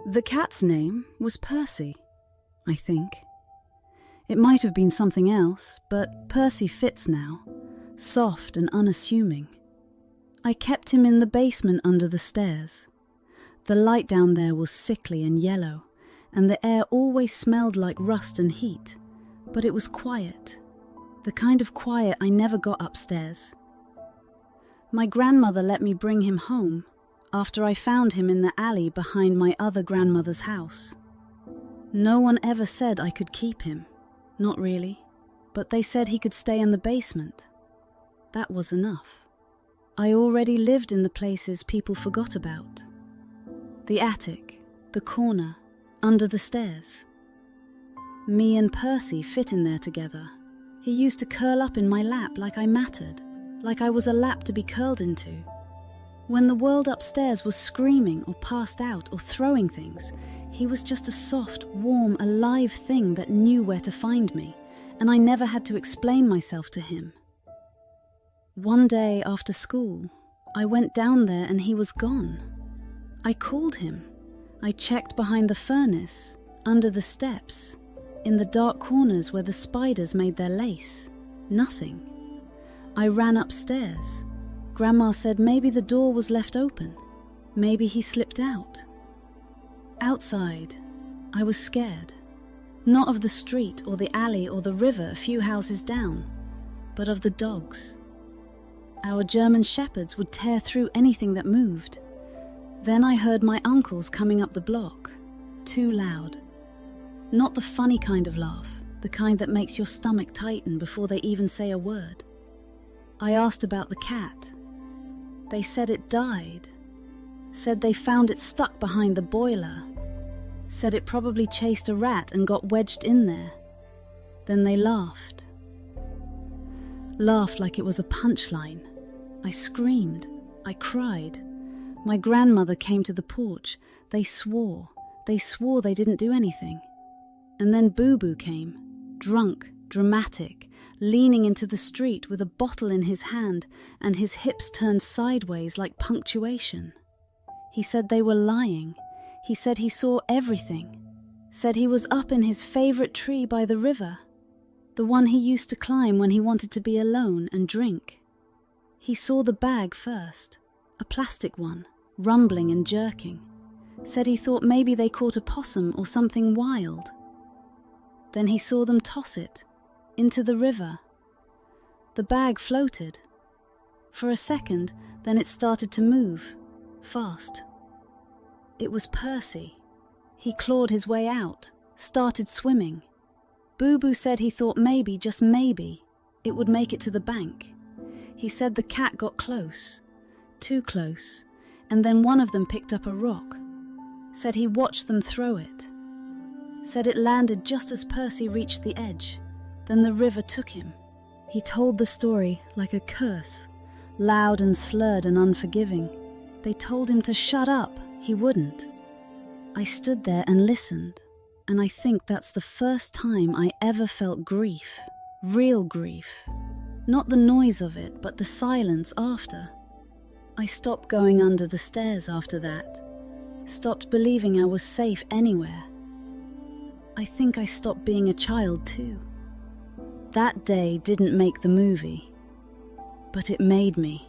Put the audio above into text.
The cat's name was Percy, I think. It might have been something else, but Percy fits now, soft and unassuming. I kept him in the basement under the stairs. The light down there was sickly and yellow, and the air always smelled like rust and heat, but it was quiet, the kind of quiet I never got upstairs. My grandmother let me bring him home after I found him in the alley behind my other grandmother's house. No one ever said I could keep him, not really, but they said he could stay in the basement. That was enough. I already lived in the places people forgot about. The attic, the corner, under the stairs. Me and Percy fit in there together. He used to curl up in my lap like I mattered, like I was a lap to be curled into. When the world upstairs was screaming or passed out or throwing things, he was just a soft, warm, alive thing that knew where to find me, and I never had to explain myself to him. One day after school, I went down there and he was gone. I called him. I checked behind the furnace, under the steps, in the dark corners where the spiders made their lace. Nothing. I ran upstairs. Grandma said maybe the door was left open. Maybe he slipped out. Outside, I was scared. Not of the street or the alley or the river a few houses down, but of the dogs. Our German shepherds would tear through anything that moved. Then I heard my uncles coming up the block, too loud. Not the funny kind of laugh, the kind that makes your stomach tighten before they even say a word. I asked about the cat. They said it died. Said they found it stuck behind the boiler. Said it probably chased a rat and got wedged in there. Then they laughed. Laughed like it was a punchline. I screamed. I cried. My grandmother came to the porch. They swore. They swore they didn't do anything. And then Boo Boo came, drunk, dramatic, leaning into the street with a bottle in his hand and his hips turned sideways like punctuation. He said they were lying. He said he saw everything. Said he was up in his favorite tree by the river, the one he used to climb when he wanted to be alone and drink. He saw the bag first, a plastic one, rumbling and jerking. Said he thought maybe they caught a possum or something wild. Then he saw them toss it into the river. The bag floated. For a second, then it started to move, fast. It was Percy. He clawed his way out, started swimming. Boo Boo said he thought maybe, just maybe, it would make it to the bank. He said the cat got close, too close, and then one of them picked up a rock. Said he watched them throw it. Said it landed just as Percy reached the edge. Then the river took him. He told the story like a curse, loud and slurred and unforgiving. They told him to shut up. He wouldn't. I stood there and listened, and I think that's the first time I ever felt grief, real grief. Not the noise of it, but the silence after. I stopped going under the stairs after that. Stopped believing I was safe anywhere. I think I stopped being a child too. That day didn't make the movie, but it made me.